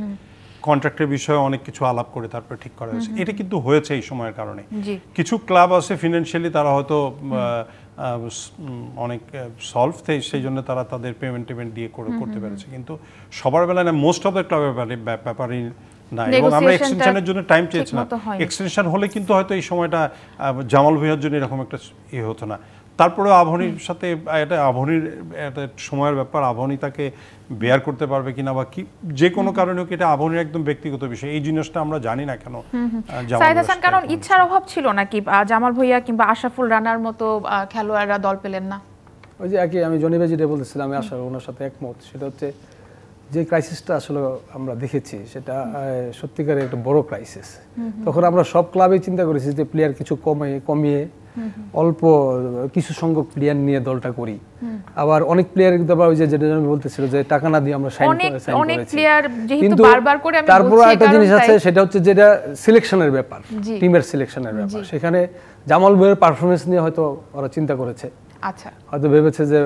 কন্ট্রাক্টের বিষয়ে অনেক কিছু আলাপ করে তারপরে ঠিক করা হয়েছে। এটা কিন্তু হয়েছে এই সময়ের কারণে। কিছু ক্লাব আছে ফিনান্সিয়ালি তারা হয়তো অনেক সলভ, সেই জন্য তারা তাদের পেমেন্ট দিয়ে করতে পেরেছে, কিন্তু সবার বেলায় না, মোস্ট অফ দ্য ক্লাবের ব্যাপারই না। এবং আমরা এক্সটেনশনের জন্য টাইম চেয়েছিলাম, এক্সটেনশন হলে কিন্তু হয়তো এই সময়টা জামাল ভুঁইয়ার জন্য এরকম একটা হতো না। তারপরেও আবাহনীর সাথে এটা আবাহনীর একটা সময়ের ব্যাপার, আবাহনী তাকে বেয়ার করতে পারবে কিনা, বা কি যে কোনো কারণে এটা আবাহনীর একদম ব্যক্তিগত বিষয়। এই জিনিসটা আমরা জানি না কেন সাইদ হাসান, কারণ ইচ্ছার অভাব ছিল নাকি জামাল ভুঁইয়া কিংবা আশরাফুল রানার মতো খেলোয়াড়রা দল পেলেন না? ওই যে আগে আমি জনি ভাই যেটা বলতেছিলাম, আমি আসলে ওনার সাথে একমত। সেটা হচ্ছে যে ক্রাইসিসটা আসলে আমরা দেখেছি, সেটা সত্যিকারের একটা বড় ক্রাইসিস। তখন আমরা সব ক্লাবেই চিন্তা করেছি যে প্লেয়ার কিছু কমিয়ে অল্প কিছু সংখ্যক প্লেয়ার নিয়ে দলটা করি। আবার অনেক প্লেয়ার কিন্তু আবার ওই যে যেটা আমি বলতেছিল যে টাকা না দিয়ে আমরা সাইন করেছি, কিন্তু তারপর একটা জিনিস আছে, সেটা হচ্ছে যেটা সিলেকশনের ব্যাপার, টিমের সিলেকশনের ব্যাপার। সেখানে জামাল ভুঁইয়ার পারফরমেন্স নিয়ে হয়তো ওরা চিন্তা করেছে, আচ্ছা, হয়তো ভেবেছে যে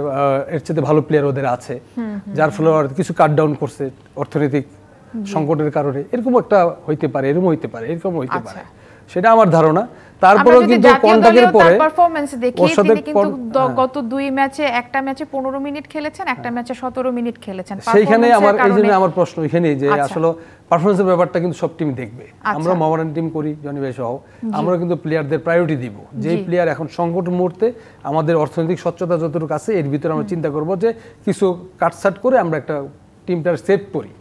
এর চেয়ে ভালো প্লেয়ার ওদের আছে, যার ফলে ওরা কিছু কাট ডাউন করছে অর্থনৈতিক সংকটের কারণে। এরকম একটা হইতে পারে, এরকম হইতে পারে, সেটা আমার ধারণা। তারপরেও কিন্তু কন্টাক্টের পরে পারফরম্যান্স দেখি, তিনি কিন্তু গত 2 ম্যাচে, একটা ম্যাচে 15 মিনিট খেলেছেন, একটা ম্যাচে 17 মিনিট খেলেছেন। সেইখানে আমার এই জন্য আমার প্রশ্ন এখানেই যে আসলে পারফরম্যান্সের ব্যাপারটা কিন্তু সব টিম দেখবে। আমরা মোহামেডান টিম করি, জনি ভাই সহ, আমরা কিন্তু প্লেয়ারদের প্রায়োরিটি দিব। যেই প্লেয়ার এখন সংকটের মুহূর্তে আমাদের অর্থনৈতিক সচ্ছলতা যতটুকু আছে, এর ভিতরে আমরা চিন্তা করব যে কিছু কাটছাট করে আমরা একটা টিমটার সেভ করি,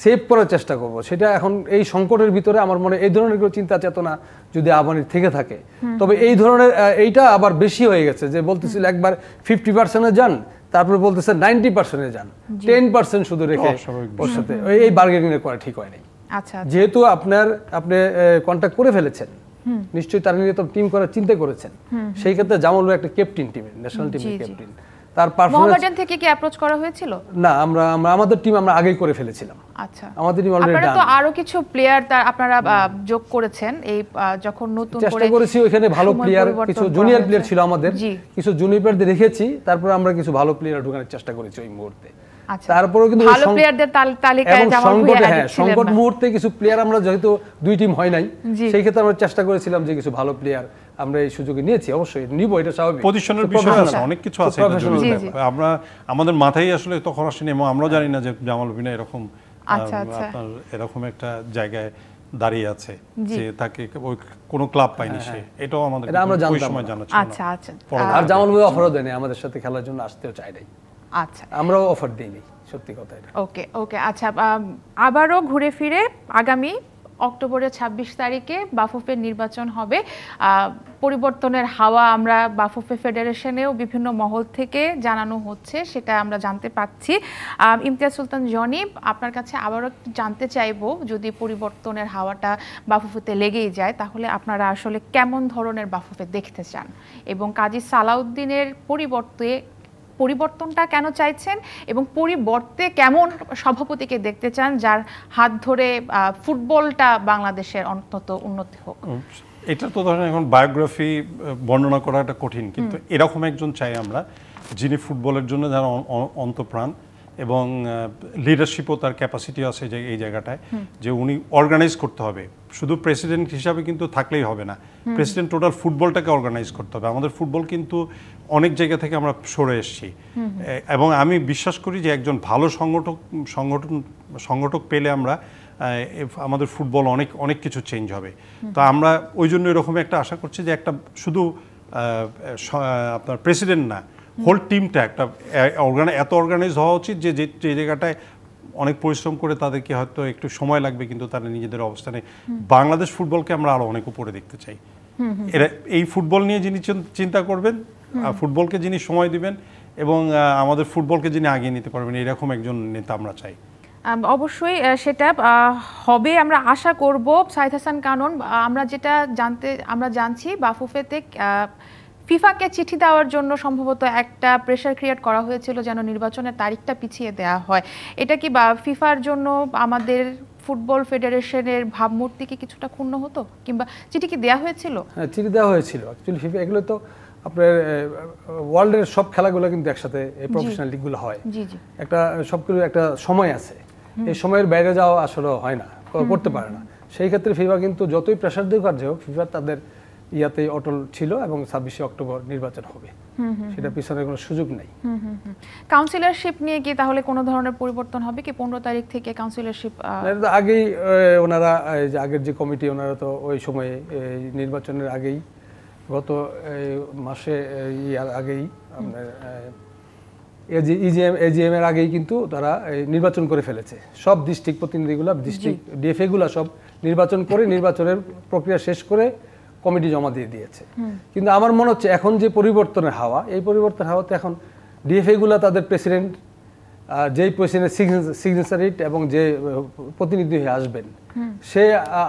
সেভ করার চেষ্টা করব। সেটা এখন এই সংকটের ভিতরে আমার মনে এই ধরনের কোনো চিন্তা চেতনা যদি আবাহনীর থেকে থাকে, তবে এই ধরনের এইটা আবার বেশি হয়ে গেছে। যে বলতেছিল একবার 50% যান, তারপরে বলতেছে 90% যান, 10% শুধু রেখে ওর সাথে এই বার্গেনিং করা ঠিক হয় নাই। যেহেতু আপনি কন্ট্যাক্ট করে ফেলেছেন, নিশ্চয়ই তার নিয়ে তো টিম করার চিন্তা করেছেন। সেই ক্ষেত্রে জামাল একটা ক্যাপ্টেন, টিমের ন্যাশনাল টিমের ক্যাপ্টেন, তার মোহামেডান থেকে কি অ্যাপ্রোচ করা হয়েছিল? না, আমরা আমাদের টিম আমরা আগেই করে ফেলেছিলাম। আচ্ছা, আমাদের টিম অলরেডি আপনারা তো আরো কিছু প্লেয়ার আপনারা যোগ করেছেন, এই যখন নতুন করে চেষ্টা করেছি, ওখানে ভালো প্লেয়ার, কিছু জুনিয়র প্লেয়ার ছিল আমাদের, কিছু জুনিয়র প্লেয়ারদের রেখেছি, তারপর আমরা কিছু ভালো প্লেয়ার ঢোকানোর চেষ্টা করেছি ওই মুহূর্তে। তারপরেও কিন্তু ভালো প্লেয়ারদের তালিকায় জামাল ভুঁইয়া ছিলেন না। সংকট মুহূর্তে কিছু প্লেয়ার আমরা যেহেতু 2 টিম হয় নাই, সেই ক্ষেত্রে আমরা চেষ্টা করেছিলাম যে কিছু ভালো প্লেয়ার আমরা এই সুযোগে নিয়েছি। অবশ্যই নিব, এটা স্বাভাবিক। পজিশনের বিষয় আছে, অনেক কিছু আছে। আমরা আমাদের মাথায় আসলে তখন আসেনি, এবং আমরাও জানি না যে জামাল ভুঁইয়া এরকম আচ্ছা আচ্ছা আপনার এরকম একটা জায়গায় দাঁড়িয়ে আছে যে তাকে ওই কোনো ক্লাব পায়নি সে, এটাও আমাদের ওই সময় জানা ছিল না। আচ্ছা আচ্ছা আর জামাল ভাই অফারও দেয়নি আমাদের সাথে খেলার জন্য, আসতেও চাই নাই, আচ্ছা আমরাও অফার দিইনি, সত্যি কথা এটা। ওকে ওকে আচ্ছা আবারও ঘুরে ফিরে আগামী অক্টোবরের 26 তারিখে বাফুফের নির্বাচন হবে। পরিবর্তনের হাওয়া আমরা বাফুফে ফেডারেশনেও বিভিন্ন মহল থেকে জানানো হচ্ছে, সেটা আমরা জানতে পাচ্ছি। ইমতিয়াজ সুলতান জনি, আপনার কাছে আবারও জানতে চাইবো, যদি পরিবর্তনের হাওয়াটা বাফুফেতে লেগেই যায় তাহলে আপনারা আসলে কেমন ধরনের বাফুফে দেখতে চান, এবং কাজী সালাউদ্দিনের পরিবর্তনটা কেন চাইছেন, এবং পরিবর্তে কেমন সভাপতিকে দেখতে চান যার হাত ধরে ফুটবলটা বাংলাদেশের অন্তত উন্নতি হোক? এটা তো ধরেন এখন বায়োগ্রাফি বর্ণনা করাটা কঠিন, কিন্তু এরকম একজন চাই আমরা যিনি ফুটবলের জন্য যারা অন্তঃপ্রাণ, এবং লিডারশিপও তার ক্যাপাসিটি আছে যে এই জায়গাটায়, যে উনি অর্গানাইজ করতে হবে। শুধু প্রেসিডেন্ট হিসাবে কিন্তু থাকলেই হবে না, প্রেসিডেন্ট টোটাল ফুটবলটাকে অর্গানাইজ করতে হবে। আমাদের ফুটবল কিন্তু অনেক জায়গা থেকে আমরা সরে এসেছি, এবং আমি বিশ্বাস করি যে একজন ভালো সংগঠক পেলে আমরা আমাদের ফুটবল অনেক কিছু চেঞ্জ হবে। তো আমরা ওই জন্য এরকম একটা আশা করছি যে একটা শুধু আপনার প্রেসিডেন্ট না, হোল টিমটা একটা এত অর্গানাইজ হওয়া উচিত যে জায়গাটায় অনেক পরিশ্রম করে তাদেরকে হয়তো একটু সময় লাগবে, কিন্তু তারা নিজেদের অবস্থানে বাংলাদেশ ফুটবলকে আমরা আরো অনেক উপরে দেখতে চাই। এরা এই ফুটবল নিয়ে যিনি চিন্তা করবেন, ফুটবলকে যিনি সময় দিবেন, এবং আমাদের ফুটবলকে যিনি আগিয়ে নিতে পারবেন, এরকম একজন নেতা আমরা চাই। অবশ্যই সেটা হবে, আমরা আশা করব। সাইদ হাসান কানন, আমরা জানছি বাফুফেতে ফিফাকে চিঠি দেওয়ার জন্য সম্ভবত একটা প্রেশার ক্রিয়েট করা হয়েছিল যেন নির্বাচনের তারিখটা পিছিয়ে দেওয়া হয়। এটা কি ফিফার জন্য আমাদের ফুটবল ফেডারেশনের ভাবমূর্তি কি কিছুটা ক্ষুণ্ণ হতো, কিংবা চিঠি কি দেওয়া হয়েছিল? হ্যাঁ, চিঠি দেওয়া হয়েছিল। অ্যাকচুয়ালি ফিফা এগুলো তো আপনার ওয়ার্ল্ডের সব খেলাগুলো কিন্তু একসাথে এই প্রফেশনাল লিগগুলো হয়, একটা সবগুলো একটা সময় আছে, এই সময়ের বাইরে যাওয়া আসলে হয় না, করতে পারে না। সেই ক্ষেত্রে ফিফা কিন্তু যতই প্রেশার দিয়ে কাজ হোক, ফিফা তাদের ইয়াতেই অটল ছিল, এবং 26 অক্টোবর নির্বাচন হবে, সেটা পিছনে কোনো সুযোগ নেই। কাউন্সিলরশিপ নিয়ে কি তাহলে কোনো ধরনের পরিবর্তন হবে কি? 15 তারিখ থেকে কাউন্সিলরশিপ আগেই ওনারা যে আগের যে কমিটি, ওনারা তো ওই সময়ে নির্বাচনের আগেই গত মাসে আগেই আপনার এজিএম এর আগেই কিন্তু তারা নির্বাচন করে ফেলেছে। সব ডিস্ট্রিক্ট প্রতিনিধিগুলো, ডিস্ট্রিক্ট ডিএফএ গুলা সব নির্বাচন করে, নির্বাচনের প্রক্রিয়া শেষ করে কমিটি জমা দিয়ে দিয়েছে। কিন্তু আমার মনে হচ্ছে এখন যে পরিবর্তনের হাওয়া, এই পরিবর্তনের হাওয়াতে এখন ডিএফএ গুলা তাদের প্রেসিডেন্ট, যেই প্রেসিডেন্ট সিগনেচারিট এবং যে প্রতিনিধি হয়ে আসবেন, সে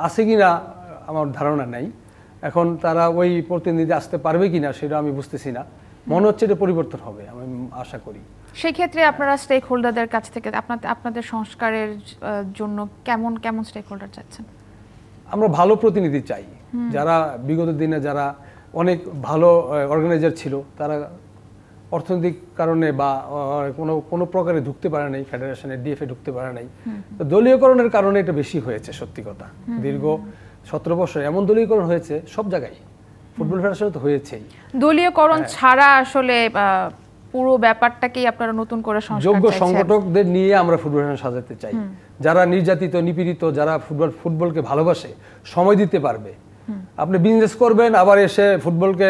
আছে কিনা আমার ধারণা নাই। এখন তারা ওই প্রতিনিধি আসতে পারবে কিনা সেটা আমি বুঝতেছি না। মনে হচ্ছে এটা পরিবর্তন হবে, আমি আশা করি। সেই ক্ষেত্রে আপনারা স্টেক হোল্ডারদের কাছ থেকে আপনাদের সংস্কারের জন্য কেমন স্টেক হোল্ডার চাচ্ছেন? আমরা ভালো প্রতিনিধি চাই, যারা বিগত দিনে যারা অনেক ভালো অর্গানাইজার ছিল, তারা অর্থনৈতিক কারণে বা কোনো প্রকারে ঢুকতে পারে নাই, ফেডারেশনে ডিএফএ ঢুকতে পারে নাই। তো দলীয়করণের কারণে এটা বেশি হয়েছে, সত্যি কথা। দীর্ঘ 17 বছর এমন দলীয়করণ হয়েছে সব জায়গায়, ফুটবল ফেডারেশনে তো হয়েছেই। দলীয়করণ ছাড়া আসলে পুরো ব্যাপারটাকেই আপনারা নতুন করে সংস্কার চাইছেন। যোগ্য সংগঠকদের নিয়ে আমরা ফুটবল ফেডারেশন সাজাতে চাই, যারা নির্যাতিত, নিপীড়িত, যারা ফুটবলকে ভালোবাসে, সময় দিতে পারবে। আপনি বিজনেস করবেন আবার এসে ফুটবলকে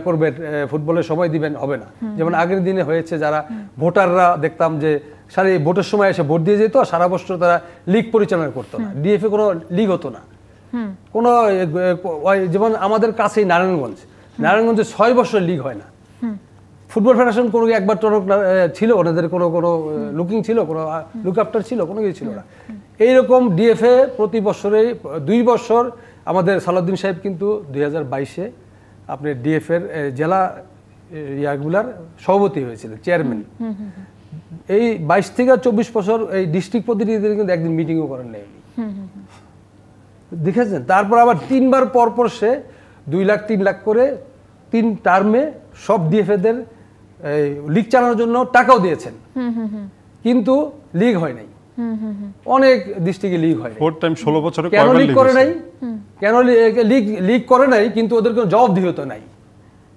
করবেন, ফুটবলের সময় দিবেন, হবে না। যেমন আগের দিনে হয়েছে, যারা ভোটাররা দেখতাম যে সারা ভোটের সময় এসে ভোট দিয়ে যেত, সারা বছর তারা লিগ পরিচালনা করতো না, ডিএফএ কোনো লিগ হতো না, কোনো যেমন আমাদের কাছেই নারায়ণগঞ্জে 6 বছর লিগ হয় না। ফুটবল ফেডারেশন কোনো একবার টনক ছিল, ওনাদের কোনো লুকিং ছিল, কোনো লুক আফটার ছিল, কোনো কিছু ছিল না। এইরকম ডিএফএ প্রতি বছরে 2 বছর আমাদের সালাউদ্দিন সাহেব কিন্তু 2022-এ আপনি ডিএফএর জেলা ইয়াগুলার সভাপতি হয়েছিলেন, চেয়ারম্যান। এই 22 থেকে 24 বছর এই ডিস্ট্রিক্ট প্রতিনিধিদের কিন্তু একদিন মিটিংও করেন নাই, দেখেছেন। তারপর আবার 3 বার পর সে 2 লাখ 3 লাখ করে 3 টার্মে সব ডিএফএদের লিগ চালানোর জন্য টাকাও দিয়েছেন, কিন্তু লিগ হয় নাই। অনেক ডিস্ট্রিক্টে লিগ হয়, 16 বছরে কেন লিগ করে নাই, কেন লিগ করে নাই, কিন্তু ওদের কোনো জবাবদিহিতা নাই।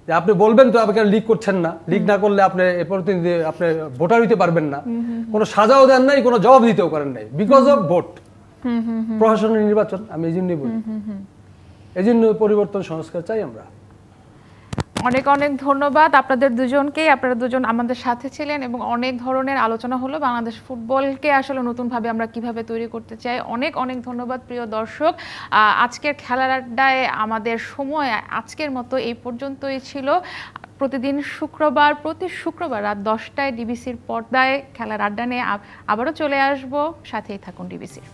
যে আপনি বলবেন তো আপনি লিগ করছেন না, লিগ না করলে আপনি প্রতিনিধি আপনি ভোটার হইতে পারবেন না, কোনো সাজাও দেন নাই, কোনো জবাব দিতেও করেন নাই, বিকজ অফ ভোট। প্রশাসনের নির্বাচন আমি এই জন্যই বলি, এই জন্য পরিবর্তন সংস্কার চাই আমরা। অনেক অনেক ধন্যবাদ আপনাদের দুজনকেই, আপনারা দুজন আমাদের সাথে ছিলেন এবং অনেক ধরনের আলোচনা হলো বাংলাদেশ ফুটবলকে আসলে নতুনভাবে আমরা কিভাবে তৈরি করতে চাই। অনেক অনেক ধন্যবাদ প্রিয় দর্শক। আজকের খেলার আড্ডায় আমাদের সময় আজকের মতো এই পর্যন্তই ছিল। প্রতি শুক্রবার রাত 10টায় ডিবিসির পর্দায় খেলার আড্ডা নিয়ে আবারও চলে আসবো, সাথেই থাকুন ডিবিসির।